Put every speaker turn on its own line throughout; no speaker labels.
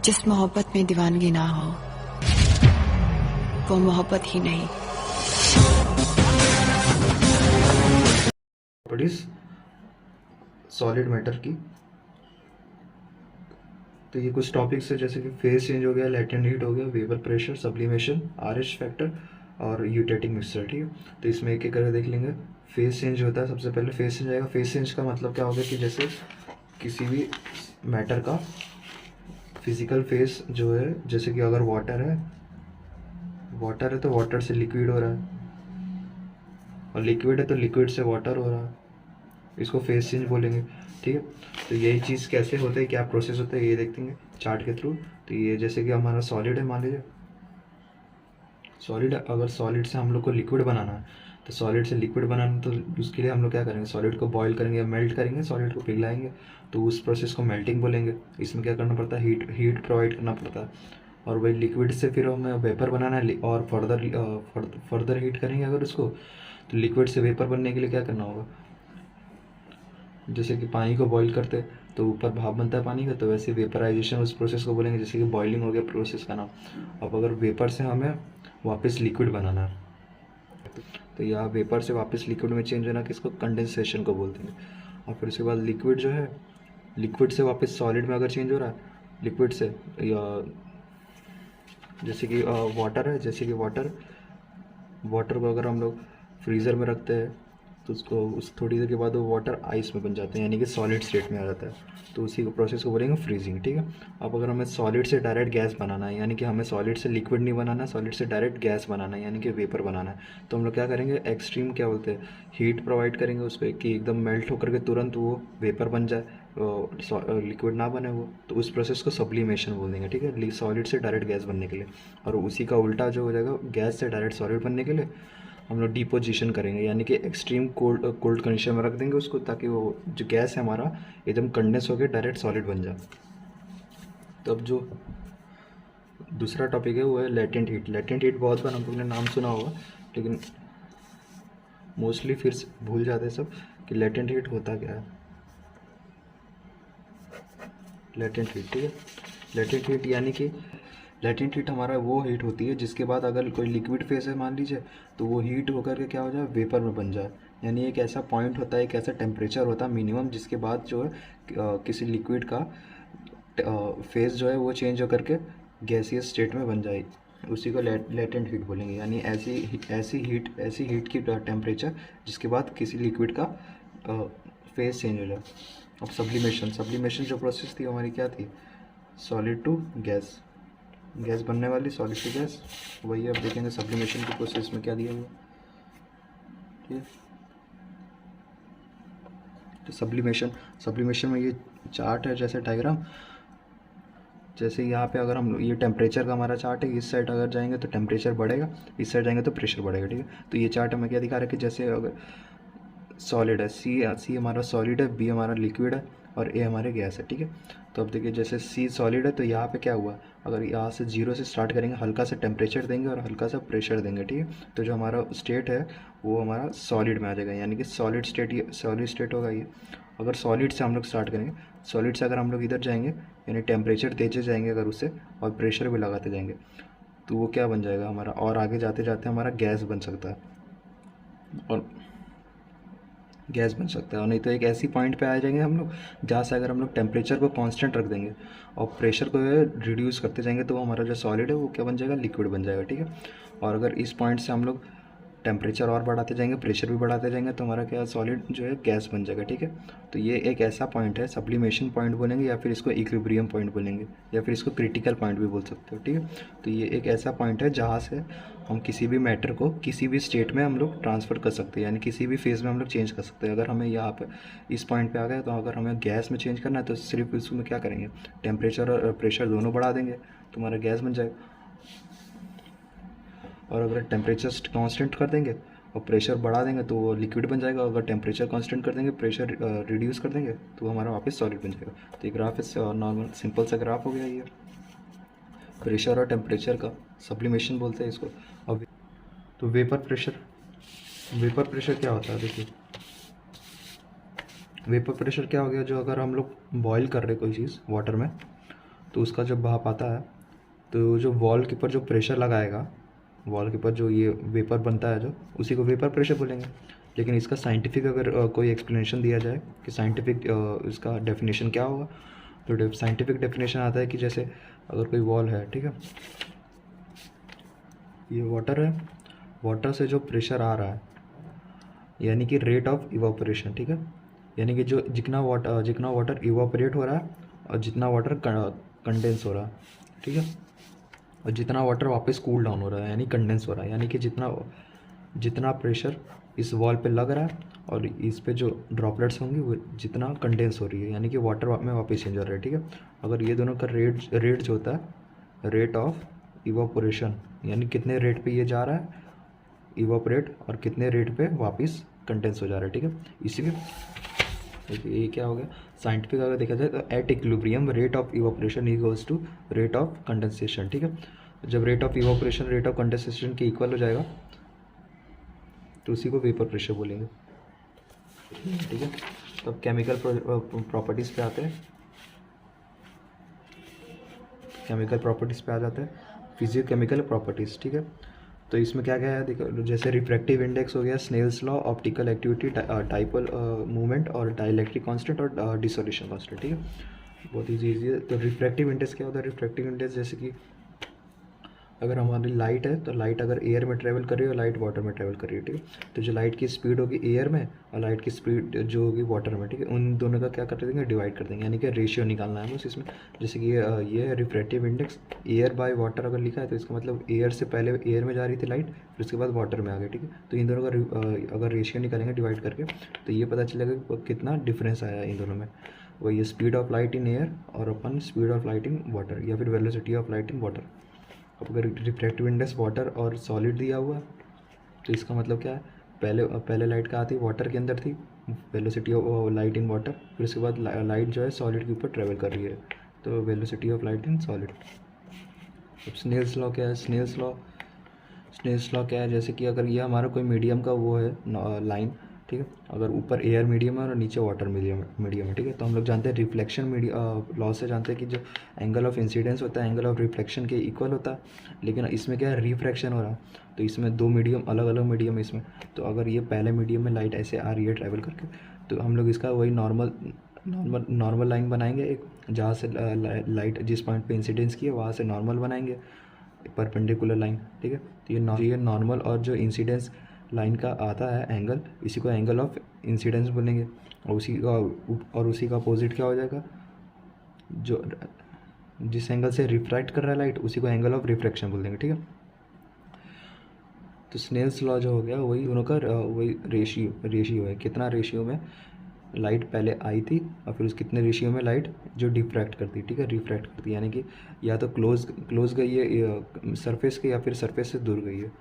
जिस मोहब्बत में दीवानगी ना हो वो मोहब्बत ही नहीं।
प्रॉपर्टीज सॉलिड मैटर की। तो ये कुछ टॉपिक्स है जैसे कि फेज चेंज हो गया, लेटेंट हीट हो गया, vapour pressure, sublimation, RH factor और यूटेटिंग मिक्सचर। ठीक है, तो इसमें एक एक करके देख लेंगे। फेज चेंज होता है, सबसे पहले फेज चेंज आएगा। फेज चेंज का मतलब क्या होगा कि जैसे किसी भी मैटर का फिजिकल फेज जो है, जैसे कि अगर वाटर है तो वाटर से लिक्विड हो रहा है, और लिक्विड है तो लिक्विड से वाटर हो रहा है, इसको फेज चेंज बोलेंगे। ठीक है, तो यही चीज़ कैसे होता है, क्या प्रोसेस होता है, ये देखेंगे चार्ट के थ्रू। तो ये जैसे कि हमारा सॉलिड है, मान लीजिए सॉलिड, अगर सॉलिड से हम लोग को लिक्विड बनाना है, तो सॉलिड से लिक्विड बनाना है, तो उसके लिए हम लोग क्या करेंगे, सॉलिड को बॉईल करेंगे या मेल्ट करेंगे, सॉलिड को पिघलाएंगे, तो उस प्रोसेस को मेल्टिंग बोलेंगे। इसमें क्या करना पड़ता है, हीट प्रोवाइड करना पड़ता है। और वही लिक्विड से फिर हमें वेपर बनाना है, और फर्दर हीट करेंगे अगर उसको, तो लिक्विड से वेपर बनने के लिए क्या करना होगा, जैसे कि पानी को बॉईल करते हैं तो ऊपर भाप बनता है पानी का, तो वैसे वेपराइजेशन उस प्रोसेस को बोलेंगे, जैसे कि बॉइलिंग हो गया प्रोसेस का नाम। अब अगर वेपर से हमें वापस लिक्विड बनाना है, तो यहाँ वेपर से वापस लिक्विड में चेंज होना किसको, कंडेंसेशन को बोलते हैं। और फिर उसके बाद लिक्विड जो है, लिक्विड से वापस सॉलिड में अगर चेंज हो रहा है, लिक्विड से, या जैसे कि वाटर है, जैसे कि वाटर को अगर हम लोग फ्रीज़र में रखते हैं, तो उसको उस थोड़ी देर के बाद वो वाटर आइस में बन जाते हैं, यानी कि सॉलिड स्टेट में आ जाता है, तो उसी को प्रोसेस को बोलेंगे फ्रीजिंग। ठीक है, अब अगर हमें सॉलिड से डायरेक्ट गैस बनाना है, यानी कि हमें सॉलिड से लिक्विड नहीं बनाना है, सॉलिड से डायरेक्ट गैस बनाना है, यानी कि वेपर बनाना है, तो हम लोग क्या करेंगे, एक्सट्रीम क्या बोलते हैं, हीट प्रोवाइड करेंगे उस पर कि एकदम मेल्ट होकर के तुरंत वो वेपर बन जाए, लिक्विड ना बने वो, तो उस प्रोसेस को सब्लिमेशन बोल देंगे। ठीक है, सॉलिड से डायरेक्ट गैस बनने के लिए। और उसी का उल्टा जो हो जाएगा, गैस से डायरेक्ट सॉलिड बनने के लिए हम लोग डिपोजिशन करेंगे, यानी कि एक्सट्रीम कोल्ड कंडीशन में रख देंगे उसको, ताकि वो जो गैस है हमारा एकदम कंडेंस होकर डायरेक्ट सॉलिड बन जाए। तो अब जो दूसरा टॉपिक है वो है लेटेंट हीट। लेटेंट हीट बहुत बार हम लोग ने नाम सुना होगा, लेकिन मोस्टली फिर भूल जाते हैं सब कि लेटेंट हीट होता क्या है। लेटेंट हीट, ठीक है, लेटेंट हीट यानी कि लेटेंट हीट हमारा वो हीट होती है जिसके बाद अगर कोई लिक्विड फेस है मान लीजिए, तो वो हीट होकर के क्या हो जाए, वेपर में बन जाए। यानी एक ऐसा पॉइंट होता है, एक ऐसा टेम्परेचर होता है मिनिमम, जिसके बाद जो है किसी लिक्विड का फेस जो है वो चेंज होकर के गैसियस स्टेट में बन जाए, उसी को लेटेंट हीट बोलेंगे। यानी ऐसी हीट की टेम्परेचर जिसके बाद किसी लिक्विड का फेस चेंज हो जाए। अब सब्लिमेशन जो प्रोसेस थी हमारी क्या थी, सॉलिड टू गैस, गैस बनने वाली सॉलिड टू गैस, वही अब देखेंगे सब्लिमेशन की प्रोसेस में क्या दिया हुआ। ठीक है, तो सब्लिमेशन में ये चार्ट है, जैसे डायग्राम, जैसे यहाँ पे अगर हम ये टेम्परेचर का हमारा चार्ट है, इस साइड अगर जाएंगे तो टेम्परेचर बढ़ेगा, इस साइड जाएंगे तो प्रेशर बढ़ेगा। ठीक है, तो ये चार्ट हमें क्या दिखा रहा है कि जैसे अगर सॉलिड है, सी हमारा सॉलिड है, बी हमारा लिक्विड है, और ए हमारे गैस है। ठीक है, तो अब देखिए जैसे सी सॉलिड है, तो यहाँ पे क्या हुआ, अगर यहाँ से जीरो से स्टार्ट करेंगे, हल्का सा टेम्परेचर देंगे और हल्का सा प्रेशर देंगे। ठीक है, तो जो हमारा स्टेट है वो हमारा सॉलिड में आ जाएगा, यानी कि सॉलिड स्टेट, ये सॉलिड स्टेट होगा ये। अगर सॉलिड से हम लोग स्टार्ट करेंगे, सॉलिड से अगर हम लोग इधर जाएंगे, यानी टेम्परेचर देते जाएंगे अगर उससे, और प्रेशर भी लगाते जाएंगे, तो वो क्या बन जाएगा हमारा, और आगे जाते जाते हमारा गैस बन सकता है, और गैस बन सकता है। और नहीं तो एक ऐसी पॉइंट पे आ जाएंगे हम लोग जहाँ से अगर हम लोग टेम्परेचर को कांस्टेंट रख देंगे और प्रेशर को रिड्यूस करते जाएंगे, तो हमारा जो सॉलिड है वो क्या बन जाएगा, लिक्विड बन जाएगा। ठीक है, और अगर इस पॉइंट से हम लोग टेम्परेचर और बढ़ाते जाएंगे, प्रेशर भी बढ़ाते जाएंगे, तो हमारा क्या सॉलिड जो है गैस बन जाएगा। ठीक है, तो ये एक ऐसा पॉइंट है, सब्लिमेशन पॉइंट बोलेंगे, या फिर इसको इक्विलिब्रियम पॉइंट बोलेंगे, या फिर इसको क्रिटिकल पॉइंट भी बोल सकते हो। ठीक है, तो ये एक ऐसा पॉइंट है जहाँ से हम किसी भी मैटर को किसी भी स्टेट में हम लोग ट्रांसफ़र कर सकते हैं, यानी किसी भी फेज़ में हम लोग चेंज कर सकते हैं। अगर हमें यहाँ पे इस पॉइंट पे आ गए, तो अगर हमें गैस में चेंज करना है, तो सिर्फ इसमें क्या करेंगे, टेम्परेचर और प्रेशर दोनों बढ़ा देंगे, तो हमारा गैस बन जाएगा। और अगर टेम्परेचर कांस्टेंट कर देंगे और प्रेशर बढ़ा देंगे, तो वो लिक्विड बन जाएगा। अगर टेम्परेचर कांस्टेंट कर देंगे, प्रेशर रिड्यूस कर देंगे, तो हमारा वापस सॉलिड बन जाएगा। तो ये ग्राफ है, नॉर्मल सिंपल सा ग्राफ हो गया ये, प्रेशर और टेम्परेचर का सब्लिमेशन बोलते हैं इसको। अब तो वेपर प्रेशर क्या होता है, देखिए वेपर प्रेशर क्या हो गया, जो अगर हम लोग बॉईल कर रहे कोई चीज़ वाटर में, तो उसका जब भाप आता है तो जो वॉल के ऊपर जो प्रेशर लगाएगा, वॉल के ऊपर जो ये वेपर बनता है जो, उसी को वेपर प्रेशर बोलेंगे। लेकिन इसका साइंटिफिक अगर कोई एक्सप्लेनेशन दिया जाए कि साइंटिफिक इसका डेफिनेशन क्या होगा, तो साइंटिफिक डेफिनेशन आता है कि जैसे अगर कोई वॉल है, ठीक है, ये वाटर है, वाटर से जो प्रेशर आ रहा है यानी कि रेट ऑफ इवापोरेशन, ठीक है, यानी कि जो जितना वाटर इवापोरेट हो रहा है और जितना वाटर कंडेंस हो रहा है, ठीक है, और जितना वाटर वापस कूल डाउन हो रहा है यानी कंडेंस हो रहा है, यानी कि जितना प्रेशर इस वॉल पे लग रहा है और इस पे जो ड्रॉपलेट्स होंगी वो जितना कंडेंस हो रही है, यानी कि वाटर में वापस चेंज हो रहा है, ठीक है। अगर ये दोनों का रेट जो होता है रेट ऑफ इवापोरेशन, यानी कितने रेट पे ये जा रहा है इवापोरेट और कितने रेट पे वापस कंडेंस हो जा रहा है, ठीक है। इसीलिए देखिए ये क्या हो गया, साइंटिफिक अगर देखा जाए तो at equilibrium rate of evaporation equals to rate of condensation, ठीक है। जब rate of evaporation rate of condensation के इक्वल हो जाएगा तो उसी को वेपर प्रेशर बोलेंगे, ठीक है। तो अब केमिकल प्रॉपर्टीज़ पे आते हैं, केमिकल प्रॉपर्टीज़ पे आ जाते हैं, फिजियो केमिकल प्रॉपर्टीज़, ठीक है। तो इसमें क्या क्या है देखो, जैसे रिफ्रैक्टिव इंडेक्स हो गया, Snell's law, optical activity, dipole movement और डाइलेक्ट्रिक कांस्टेंट और डिसोल्यूशन कांस्टेंट, ठीक है। बहुत ईजी है। तो रिफ्रैक्टिव इंडेक्स क्या होता है, रिफ्रैक्टिव इंडेक्स जैसे कि अगर हमारी लाइट है तो लाइट अगर एयर में ट्रैवल कर रही है और लाइट वाटर में ट्रैवल कर रही है, ठीक है, तो जो लाइट की स्पीड होगी एयर में और लाइट की स्पीड जो होगी वाटर में, ठीक है, उन दोनों का क्या कर देंगे, डिवाइड कर देंगे, यानी कि रेशियो निकालना है बस इसमें। जैसे कि ये है refractive index, air by water अगर लिखा है तो इसका मतलब एयर से पहले एयर में जा रही थी लाइट, फिर उसके बाद वाटर में आ गई, ठीक है। तो इन दोनों का अगर रेशियो निकालेंगे डिवाइड करके तो ये पता चलेगा कि कितना डिफरेंस आया इन दोनों में। वही speed of light in air और अपन speed of light in water, या फिर velocity of light in water. अब अगर रिफ्रैक्टिव इंडेक्स वाटर और सॉलिड दिया हुआ तो इसका मतलब क्या है, पहले लाइट कहाँ थी, वाटर के अंदर थी, velocity of light in water, फिर उसके बाद लाइट जो है सॉलिड के ऊपर ट्रेवल कर रही है, तो velocity of light in solid. अब स्नेल्स लॉ क्या है, स्नेल्स लॉ क्या है, जैसे कि अगर ये हमारा कोई मीडियम का वो है लाइन, ठीक है, अगर ऊपर एयर मीडियम है और नीचे वाटर मीडियम है, ठीक है, तो हम लोग जानते हैं रिफ्लेक्शन लॉ से जानते हैं कि जो एंगल ऑफ इंसिडेंस होता है एंगल ऑफ रिफ्लेक्शन के इक्वल होता है, लेकिन इसमें क्या है रिफ्रैक्शन हो रहा है, तो इसमें दो मीडियम अलग अलग मीडियम है इसमें। तो अगर ये पहले मीडियम में लाइट ऐसे आ रही है ट्रैवल करके, तो हम लोग इसका वही नॉर्मल लाइन बनाएंगे एक, जहाँ से लाइट जिस पॉइंट पे इंसिडेंस की है वहाँ से नॉर्मल बनाएंगे परपेंडिकुलर लाइन, ठीक है। तो ये नॉर्मल और जो इंसिडेंस लाइन का आता है एंगल, इसी को एंगल ऑफ इंसिडेंस बोलेंगे, और उसी का अपोजिट क्या हो जाएगा, जो जिस एंगल से रिफ्रैक्ट कर रहा है लाइट उसी को एंगल ऑफ रिफ्रैक्शन बोल देंगे, ठीक है। तो स्नेल्स लॉ जो हो गया वही दोनों का वही रेशियो है, कितना रेशियो में लाइट पहले आई थी और फिर उस कितने रेशियो में लाइट जो डिफ्रैक्ट करती, ठीक है, रिफ्रैक्ट करती, यानी कि या तो क्लोज गई है सरफेस के या फिर सरफेस से दूर गई है।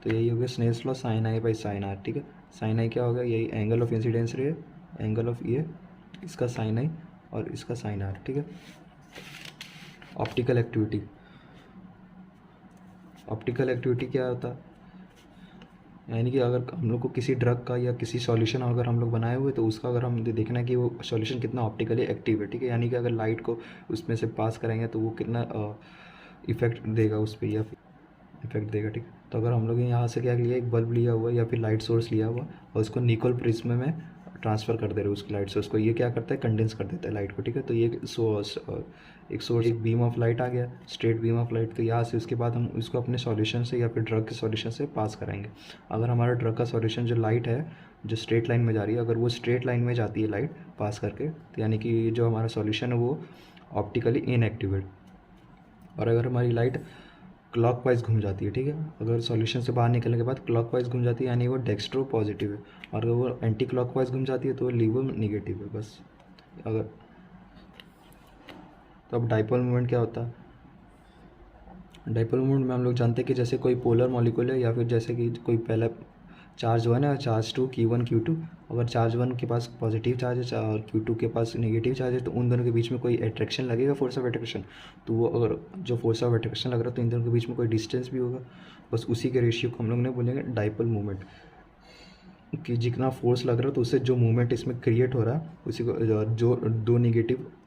तो यही हो गया Snell's law, sine i by sine r, ठीक है। साइन आई क्या होगा, यही angle of incidence ray, angle of ये, इसका साइन आई और इसका साइन आर, ठीक है। ऑप्टिकल एक्टिविटी क्या होता है, यानी कि अगर हम लोग को किसी ड्रग का या किसी सॉल्यूशन अगर हम लोग बनाए हुए तो उसका अगर हम देखना है कि वो सॉल्यूशन कितना ऑप्टिकली एक्टिव है, ठीक है, यानी कि अगर लाइट को उसमें से पास करेंगे तो वो कितना इफेक्ट देगा उस पर, या फिर इफेक्ट देगा, ठीक है। तो अगर हम लोग यहाँ से क्या लिया, एक बल्ब लिया हुआ या फिर लाइट सोर्स लिया हुआ और उसको निकोल प्रिज्म में ट्रांसफ़र कर दे रहे हो उसकी लाइट सोर्स को, ये क्या करता है, कंडेंस कर देता है लाइट को, ठीक है। तो ये एक बीम ऑफ लाइट आ गया, स्ट्रेट बीम ऑफ लाइट, तो यहाँ से उसके बाद हम उसको अपने सॉल्यूशन से या फिर ड्रग के सॉल्यूशन से पास कराएंगे। अगर हमारा ड्रग का सॉल्यूशन जो लाइट है जो स्ट्रेट लाइन में जा रही है, अगर वो स्ट्रेट लाइन में जाती है लाइट पास करके, तो यानी कि जो हमारा सॉल्यूशन है वो ऑप्टिकली इनएक्टिव है। और अगर हमारी लाइट क्लॉकवाइज घूम जाती है, ठीक है, अगर सॉल्यूशन से बाहर निकलने के बाद क्लॉकवाइज घूम जाती है यानी वो डेक्स्ट्रो पॉजिटिव है, और अगर वो एंटी क्लॉकवाइज घूम जाती है तो वो लीवो निगेटिव है बस। अगर तो अब डाइपोल मूवमेंट क्या होता है, डाइपोल मूवमेंट में हम लोग जानते हैं कि जैसे कोई पोलर मॉलिक्यूल है या फिर जैसे कि कोई पहला चार्ज 1 है चार्ज 2 Q1 Q2, अगर चार्ज 1 के पास पॉजिटिव चार्ज है और Q2 के पास नेगेटिव चार्ज है, तो उन दोनों के बीच में कोई अट्रैक्शन लगेगा, फोर्स ऑफ अट्रैक्शन, तो वो अगर जो फोर्स ऑफ अट्रैक्शन लग रहा है तो इन दोनों के बीच में कोई डिस्टेंस भी होगा, बस उसी के रेशियो को हम लोग ने बोलेंगे डाइपोल मूवमेंट, कि जितना फोर्स लग रहा है तो उससे जो मूवमेंट इसमें क्रिएट हो रहा है उसी को जो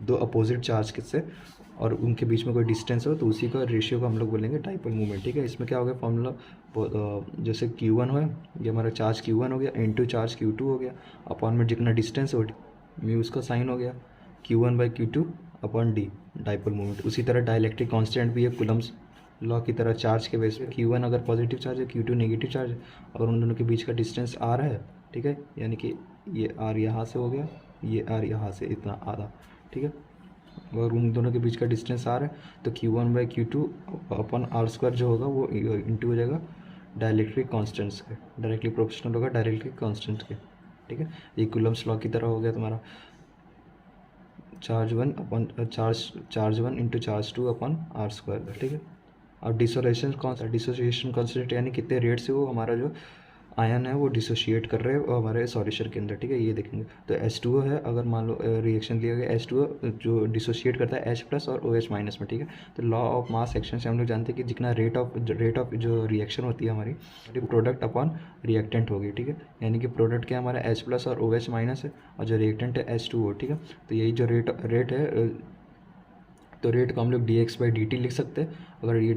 दो अपोजिट चार्ज से और उनके बीच में कोई डिस्टेंस हो तो उसी का रेशियो को हम लोग बोलेंगे डाइपोल मोमेंट, ठीक है। इसमें क्या हो गया फॉर्मूला, जैसे Q1 है, ये हमारा चार्ज Q1 हो गया, इनटू चार्ज Q2 हो गया, अपॉन में जितना डिस्टेंस हो म्यू उसका साइन हो गया, Q1/Q2 upon D dipole moment. उसी तरह डाइलेक्ट्रिक कांस्टेंट भी है कुलम्स लॉ की तरह, चार्ज के बेस पे Q1 अगर पॉजिटिव चार्ज है, Q2 नेगेटिव चार्ज है, अगर उन दोनों के बीच का डिस्टेंस R है, ठीक है, यानी कि ये R यहाँ से हो गया, ये R यहाँ से इतना आधा, ठीक है, अगर उन दोनों के बीच का डिस्टेंस R है तो Q1/Q2 अपन R² जो होगा वो इंटू हो जाएगा डाइलेक्ट्रिक कांस्टेंट्स के, डायरेक्टली प्रोपोर्शनल होगा डायरेक्ट्रिक कांस्टेंट के, ठीक है। ये कूलम्स लॉ की तरह हो गया तुम्हारा charge 1 into charge 2 upon R², ठीक है। अब डिसोसिएशन कांस्टेंट यानी कितने रेट से वो हमारा जो आयन है वो डिसोशिएट कर रहे हैं हमारे सॉल्यूशन के अंदर, ठीक है, ये देखेंगे। तो H2O है, अगर मान लो रिएक्शन लिया गया H2O जो डिसोशिएट करता है H+ और OH- में, ठीक है। तो लॉ ऑफ मास एक्शन से हम लोग जानते हैं कि जितना रेट ऑफ जो रिएक्शन होती है हमारी प्रोडक्ट अपॉन रिएक्टेंट होगी, ठीक है। यानी कि प्रोडक्ट क्या हमारा H+ और OH- है और जो रिएक्टेंट है H2O, ठीक है। तो यही जो रेट है, तो रेट को हम लोग dx/dt लिख सकते हैं। अगर ये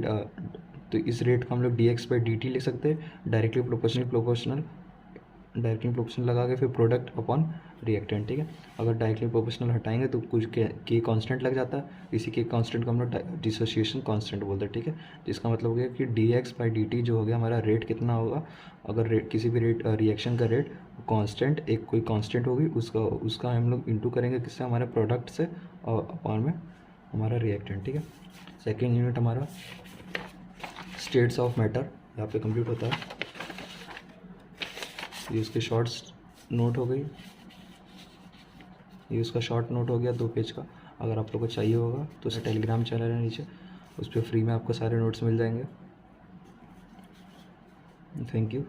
तो इस रेट को हम लोग dx/dt लिख सकते हैं, डायरेक्टली प्रोपोर्शनल लगा के फिर प्रोडक्ट अपॉन रिएक्टेंट, ठीक है। अगर डायरेक्टली प्रोपोर्शनल हटाएंगे तो कुछ के कांस्टेंट लग जाता है, इसी के कांस्टेंट को हम लोग डिसोसिएशन कांस्टेंट बोलते हैं, ठीक है। जिसका मतलब हो गया कि dx/dt जो हो गया हमारा रेट कितना होगा, अगर रेट किसी भी रिएक्शन का रेट कांस्टेंट, एक कोई कांस्टेंट होगी, उसका हम लोग इंटू करेंगे किससे, हमारे प्रोडक्ट से, और अपॉन में हमारा रिएक्टेंट, ठीक है। सेकेंड यूनिट हमारा स्टेट्स ऑफ मैटर यहाँ पे कंप्लीट होता है। ये उसके शॉर्ट्स नोट हो गई, ये उसका शॉर्ट नोट हो गया 2 पेज का। अगर आप लोग को चाहिए होगा तो उसे टेलीग्राम चैनल है नीचे, उस पर फ्री में आपको सारे नोट्स मिल जाएंगे। Thank you.